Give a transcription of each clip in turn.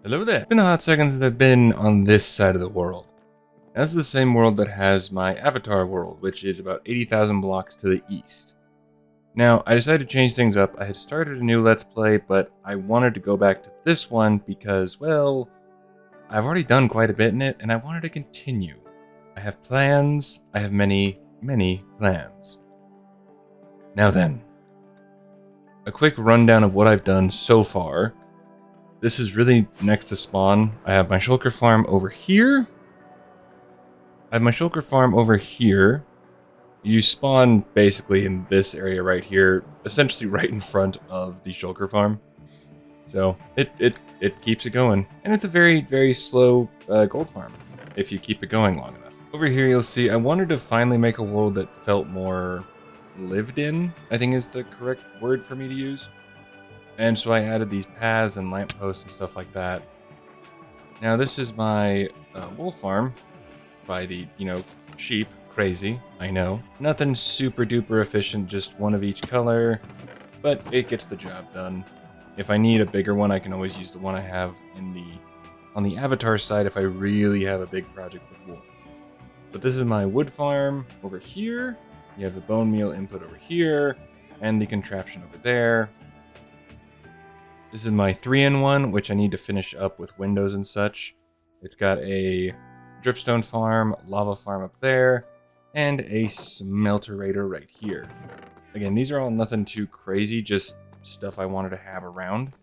Hello there. It's been a hot second since I've been on this side of the world. Now, this is the same world that has my avatar world, which is about 80,000 blocks to the east. Now, I decided to change things up. I had started a new Let's Play, but I wanted to go back to this one because, well, I've already done quite a bit in it, and I wanted to continue. I have plans. I have many, many plans. Now then, a quick rundown of what I've done so far. This is really next to spawn. I have my shulker farm over here. You spawn basically in this area right here, essentially right in front of the shulker farm. So it keeps it going. And it's a very, very slow gold farm if you keep it going long enough. Over here you'll see I wanted to finally make a world that felt more lived in, I think is the correct word for me to use. And so I added these paths and lampposts and stuff like that. Now this is my wool farm by the, sheep. Crazy, I know. Nothing super duper efficient, just one of each color, but it gets the job done. If I need a bigger one, I can always use the one I have on the avatar side if I really have a big project with wool. But this is my wood farm over here. You have the bone meal input over here, and the contraption over there. This is my 3-in-1, which I need to finish up with windows and such. It's got a dripstone farm, lava farm up there, and a smelterator right here. Again, these are all nothing too crazy, just stuff I wanted to have around.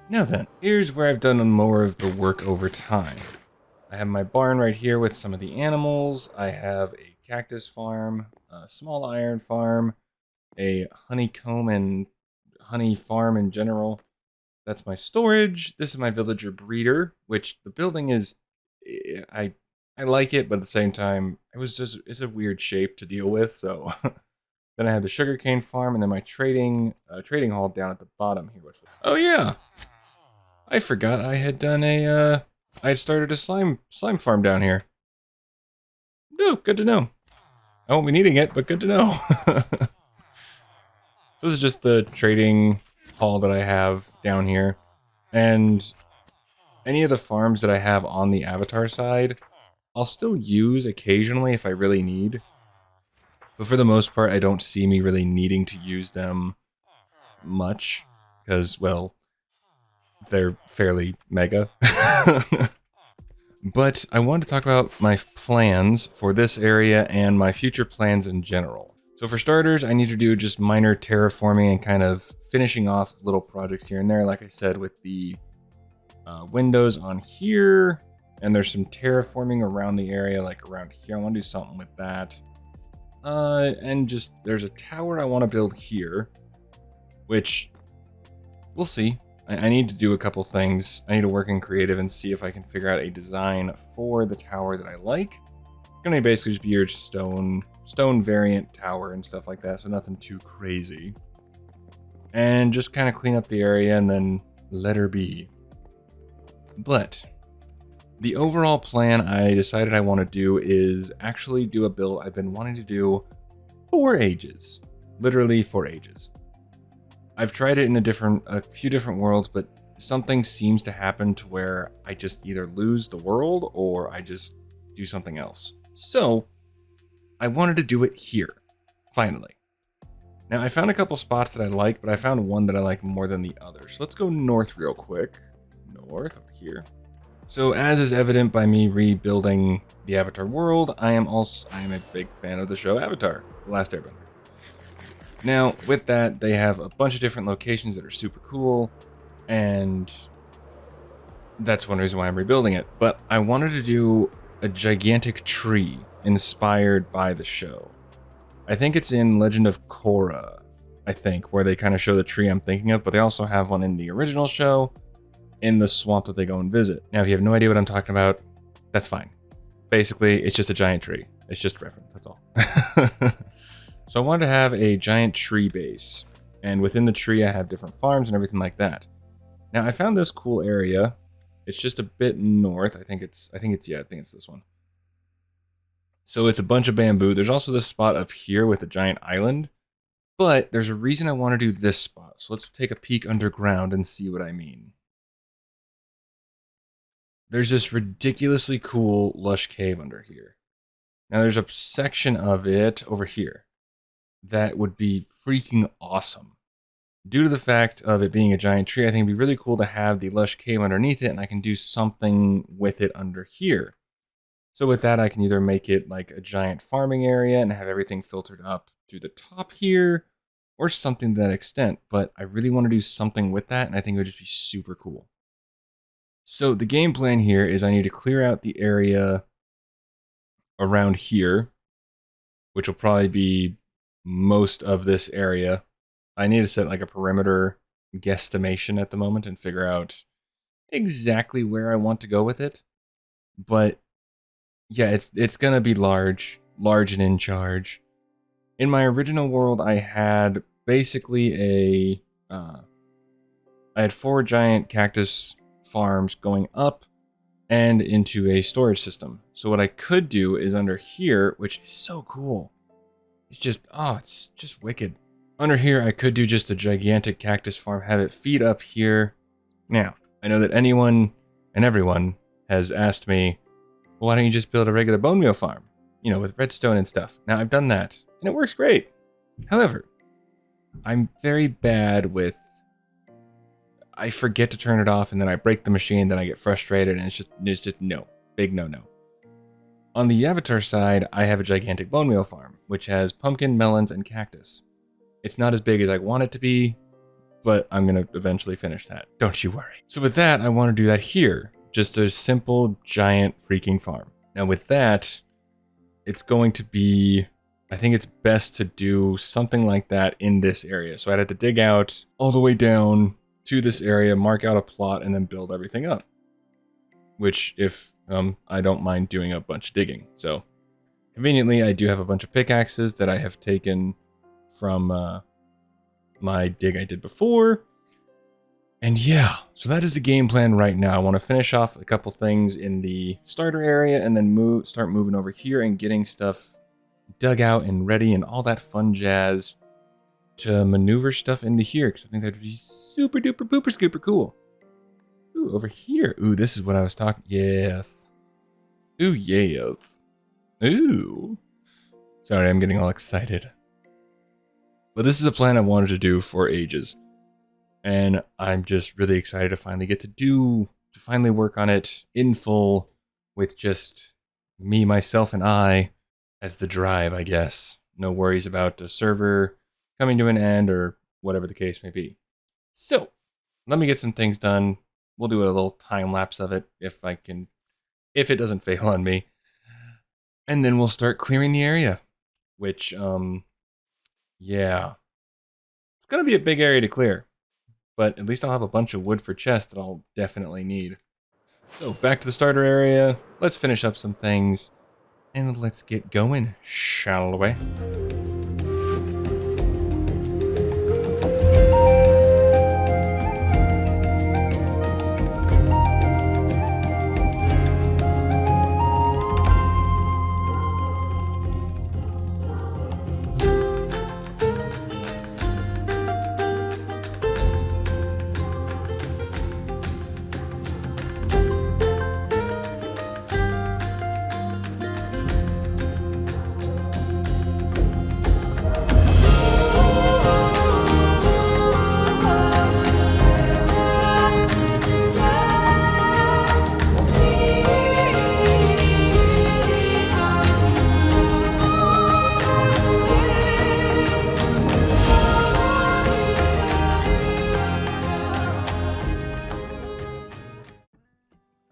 Now then, here's where I've done more of the work over time. I have my barn right here with some of the animals. I have a cactus farm, a small iron farm, a honeycomb and honey farm in general. That's my storage. This is my villager breeder, which the building is, I like it, but at the same time, it's a weird shape to deal with. So then I have the sugarcane farm, and then my trading hall down at the bottom here. Oh yeah, I forgot I had done I had started a slime farm down here. Oh, good to know. I won't be needing it, but good to know. This is just the trading hall that I have down here. And any of the farms that I have on the avatar side, I'll still use occasionally if I really need. But for the most part, I don't see me really needing to use them much. Because, well, they're fairly mega. But I wanted to talk about my plans for this area and my future plans in general. So for starters, I need to do just minor terraforming and kind of finishing off little projects here and there, like I said, with the windows on here. And there's some terraforming around the area, like around here. I want to do something with that. And just, there's a tower I want to build here, which we'll see. I need to do a couple things. I need to work in creative and see if I can figure out a design for the tower that I like. It's gonna basically just be your stone variant tower and stuff like that, so nothing too crazy. And just kind of clean up the area and then let her be. But the overall plan I decided I want to do is actually do a build I've been wanting to do for ages. Literally for ages. I've tried it in a few different worlds, but something seems to happen to where I just either lose the world or I just do something else. So I wanted to do it here, finally. Now I found a couple spots that I like, but I found one that I like more than the other. So let's go north real quick. North over here. So as is evident by me rebuilding the Avatar world, I am a big fan of the show Avatar: The Last Airbender. Now, with that, they have a bunch of different locations that are super cool, and that's one reason why I'm rebuilding it. But I wanted to do a gigantic tree inspired by the show. I think it's in Legend of Korra, where they kind of show the tree I'm thinking of, but they also have one in the original show, in the swamp that they go and visit. Now, if you have no idea what I'm talking about, that's fine. Basically, it's just a giant tree. It's just a reference, that's all. So I wanted to have a giant tree base, and within the tree I have different farms and everything like that. Now I found this cool area. It's just a bit north. I think it's this one. So it's a bunch of bamboo. There's also this spot up here with a giant island, but there's a reason I want to do this spot. So let's take a peek underground and see what I mean. there's this ridiculously cool lush cave under here. Now there's a section of it over here that would be freaking awesome. Due to the fact of it being a giant tree, I think it'd be really cool to have the lush cave underneath it, and I can do something with it under here. So with that, I can either make it like a giant farming area and have everything filtered up to the top here, or something to that extent. But I really want to do something with that, and I think it would just be super cool. So the game plan here is I need to clear out the area around here, which will probably be most of this area. I need to set like a perimeter guesstimation at the moment and figure out exactly where I want to go with it. But yeah, it's gonna be large and in charge. In my original world, I had basically I had 4 giant cactus farms going up and into a storage system. So what I could do is under here, which is so cool. It's just wicked. Under here, I could do just a gigantic cactus farm, have it feed up here. Now, I know that anyone and everyone has asked me, well, why don't you just build a regular bone meal farm? You know, with redstone and stuff. Now, I've done that, and it works great. However, I'm very bad with... I forget to turn it off, and then I break the machine, then I get frustrated, and it's just no. Big no-no. On the Avatar side, I have a gigantic bone meal farm, which has pumpkin, melons, and cactus. It's not as big as I want it to be, but I'm going to eventually finish that. Don't you worry. So with that, I want to do that here. Just a simple, giant freaking farm. Now with that, it's going to be... I think it's best to do something like that in this area. So I'd have to dig out all the way down to this area, mark out a plot, and then build everything up. Which, if I don't mind doing a bunch of digging. So, conveniently, I do have a bunch of pickaxes that I have taken from my dig I did before. And yeah, so that is the game plan right now. I want to finish off a couple things in the starter area and then start moving over here and getting stuff dug out and ready and all that fun jazz to maneuver stuff into here, because I think that would be super duper pooper scooper cool. Ooh, over here. Ooh, this is what I was talking. Yes. Ooh, yes. Ooh. Sorry, I'm getting all excited. But this is a plan I wanted to do for ages. And I'm just really excited to finally get to finally work on it in full with just me, myself, and I as the drive, I guess. No worries about the server coming to an end or whatever the case may be. So, let me get some things done. We'll do a little time lapse of it if it doesn't fail on me. And then we'll start clearing the area, which, yeah. It's gonna be a big area to clear, but at least I'll have a bunch of wood for chests that I'll definitely need. So, back to the starter area. Let's finish up some things, and let's get going, shall we?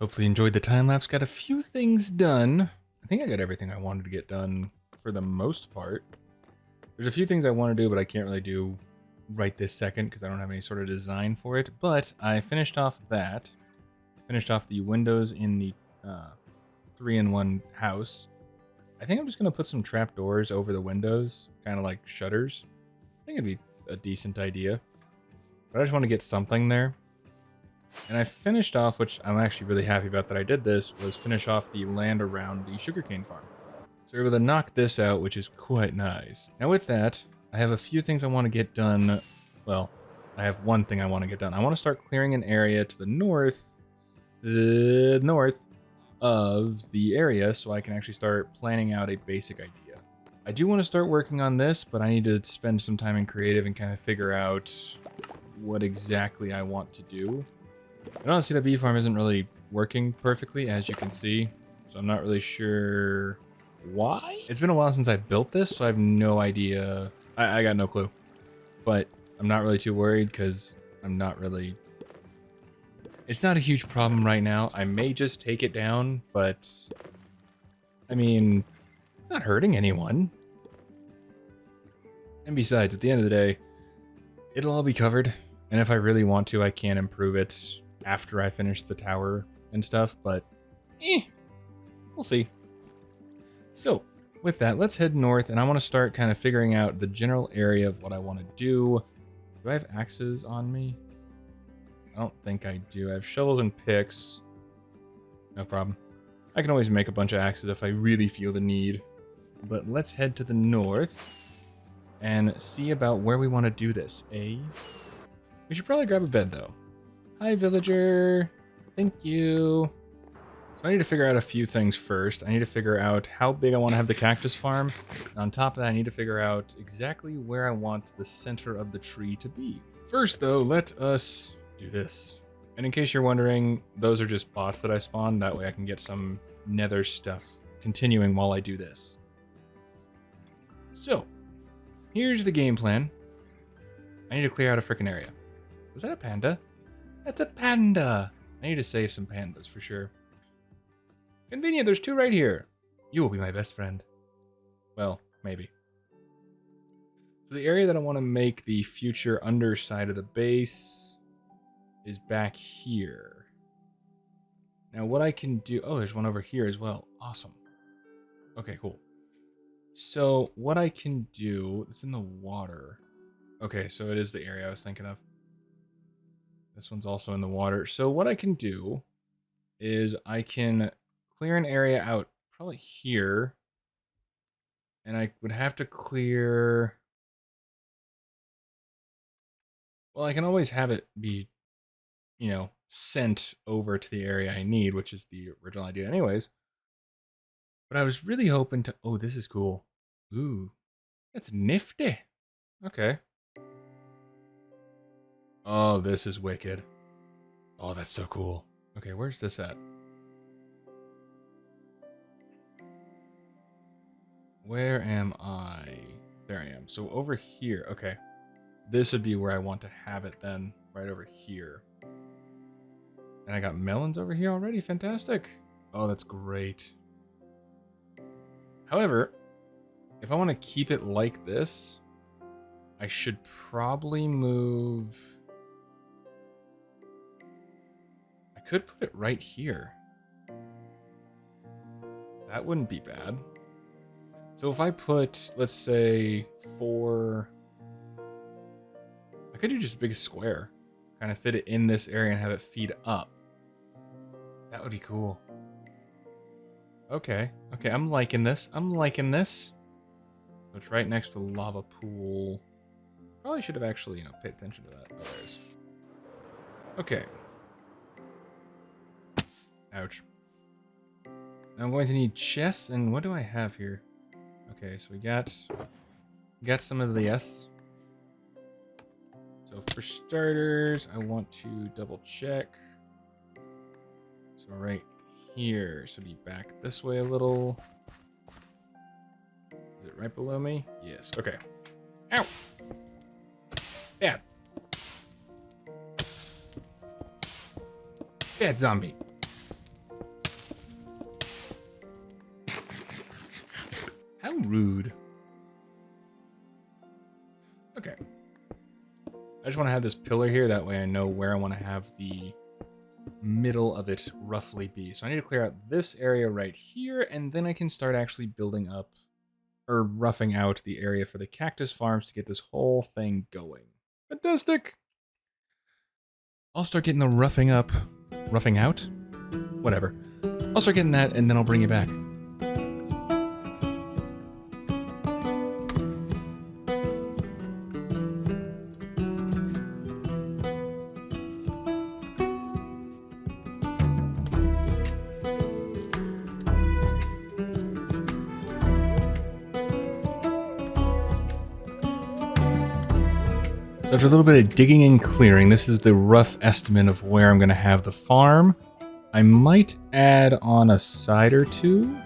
Hopefully you enjoyed the time lapse. Got a few things done. I think I got everything I wanted to get done for the most part. There's a few things I want to do, but I can't really do right this second because I don't have any sort of design for it. But I finished off that. Finished off the windows in the 3-in-1 house. I think I'm just going to put some trapdoors over the windows, kind of like shutters. I think it'd be a decent idea. But I just want to get something there. And I finished off, which I'm actually really happy about that I did this, was finish off the land around the sugarcane farm. So we're able to knock this out, which is quite nice. Now with that, I have a few things I want to get done. Well, I have one thing I want to get done. I want to start clearing an area to the north the north of the area so I can actually start planning out a basic idea. I do want to start working on this, but I need to spend some time in creative and kind of figure out what exactly I want to do. And honestly, the bee farm isn't really working perfectly, as you can see, so I'm not really sure why. It's been a while since I built this, so I have no idea. I got no clue, but I'm not really too worried because I'm not really... It's not a huge problem right now. I may just take it down, but I mean, it's not hurting anyone. And besides, at the end of the day, it'll all be covered. And if I really want to, I can improve it after I finish the tower and stuff, but we'll see. So with that, let's head north, and I want to start kind of figuring out the general area of what I want to do. Do I have axes on me? I don't think I do. I have shovels and picks. No problem. I can always make a bunch of axes if I really feel the need. But let's head to the north and see about where we want to do this, eh? We should probably grab a bed, though. Hi, villager. Thank you. So I need to figure out a few things first. I need to figure out how big I want to have the cactus farm. And on top of that, I need to figure out exactly where I want the center of the tree to be. First, though, let us do this. And in case you're wondering, those are just bots that I spawned. That way I can get some nether stuff continuing while I do this. So, here's the game plan. I need to clear out a frickin' area. Was that a panda? That's a panda! I need to save some pandas for sure. Convenient, there's two right here. You will be my best friend. Well, maybe. So the area that I want to make the future underside of the base is back here. Now what I can do... Oh, there's one over here as well. Awesome. Okay, cool. So what I can do... It's in the water. Okay, so it is the area I was thinking of. This one's also in the water. So what I can do is I can clear an area out probably here. And I would have to clear... Well, I can always have it be, you know, sent over to the area I need, which is the original idea anyways. But I was really hoping to... Oh, this is cool. Ooh, that's nifty. Okay. Oh, this is wicked. Oh, that's so cool. Okay, where's this at? Where am I? There I am. So over here. Okay. This would be where I want to have it then. Right over here. And I got melons over here already. Fantastic. Oh, that's great. However, if I want to keep it like this, I should probably move... I could put it right here. That wouldn't be bad. So if I put, let's say, 4... I could do just a big square. Kind of fit it in this area and have it feed up. That would be cool. Okay. Okay, I'm liking this. I'm liking this. So it's right next to the lava pool. Probably should have actually, you know, paid attention to that. Oh, there it is. Okay. Ouch. Now I'm going to need chests, and what do I have here? Okay, so we got some of this. So for starters, I want to double check. So right here, so be back this way a little. Is it right below me? Yes. Okay. Ow! Bad. Bad zombie. How rude. Okay. I just want to have this pillar here. That way I know where I want to have the middle of it roughly be. So I need to clear out this area right here, and then I can start actually building up or roughing out the area for the cactus farms to get this whole thing going. Fantastic! I'll start getting the roughing out? Whatever. I'll start getting that, and then I'll bring you back. So after a little bit of digging and clearing, this is the rough estimate of where I'm going to have the farm. I might add on a side or two,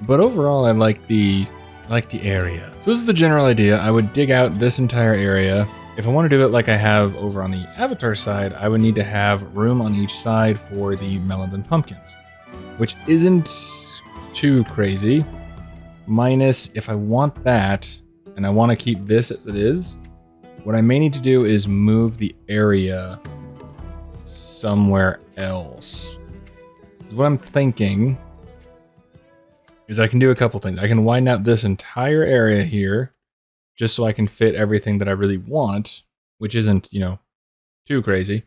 but overall I like the area. So this is the general idea. I would dig out this entire area. If I want to do it like I have over on the avatar side, I would need to have room on each side for the melons and pumpkins, which isn't too crazy. Minus if I want that and I want to keep this as it is, what I may need to do is move the area somewhere else. What I'm thinking is I can do a couple things. I can widen out this entire area here just so I can fit everything that I really want, which isn't, you know, too crazy.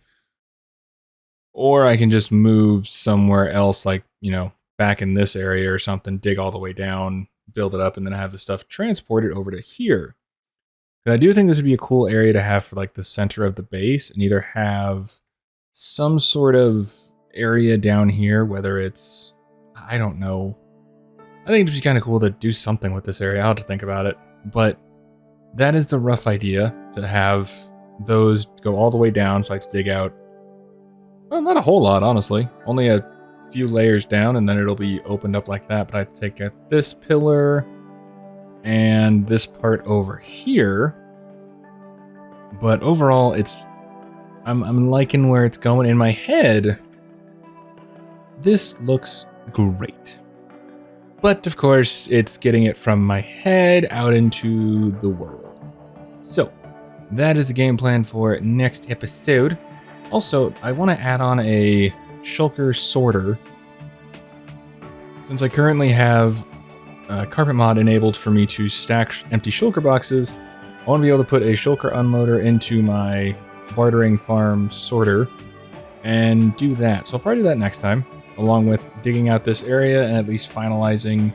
Or I can just move somewhere else, like, you know, back in this area or something, dig all the way down, build it up, and then have the stuff transported over to here. But I do think this would be a cool area to have for like the center of the base, and either have some sort of area down here, whether it's, I don't know. I think it'd be kind of cool to do something with this area. I'll have to think about it. But that is the rough idea, to have those go all the way down. So I have to dig out, well, not a whole lot, honestly. Only a few layers down, and then it'll be opened up like that. But I have to take out this pillar and this part over here. But overall, it's I'm liking where it's going. In my head, this looks great. But of course, it's getting it from my head out into the world. So that is the game plan for next episode. Also, I want to add on a shulker sorter. Since I currently have carpet mod enabled for me to stack empty shulker boxes, I want to be able to put a shulker unloader into my bartering farm sorter and do that. So I'll probably do that next time, along with digging out this area and at least finalizing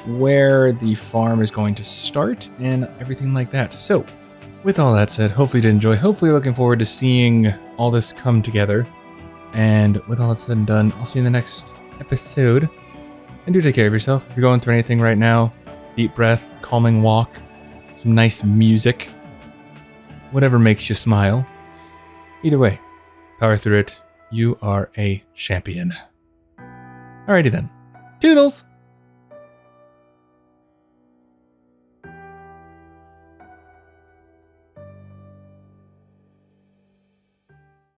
where the farm is going to start and everything like that. So with all that said, hopefully you did enjoy. Hopefully you're looking forward to seeing all this come together. And with all that said and done, I'll see you in the next episode. And do take care of yourself. If you're going through anything right now, deep breath, calming walk, some nice music, whatever makes you smile. Either way, power through it. You are a champion. Alrighty then. Toodles!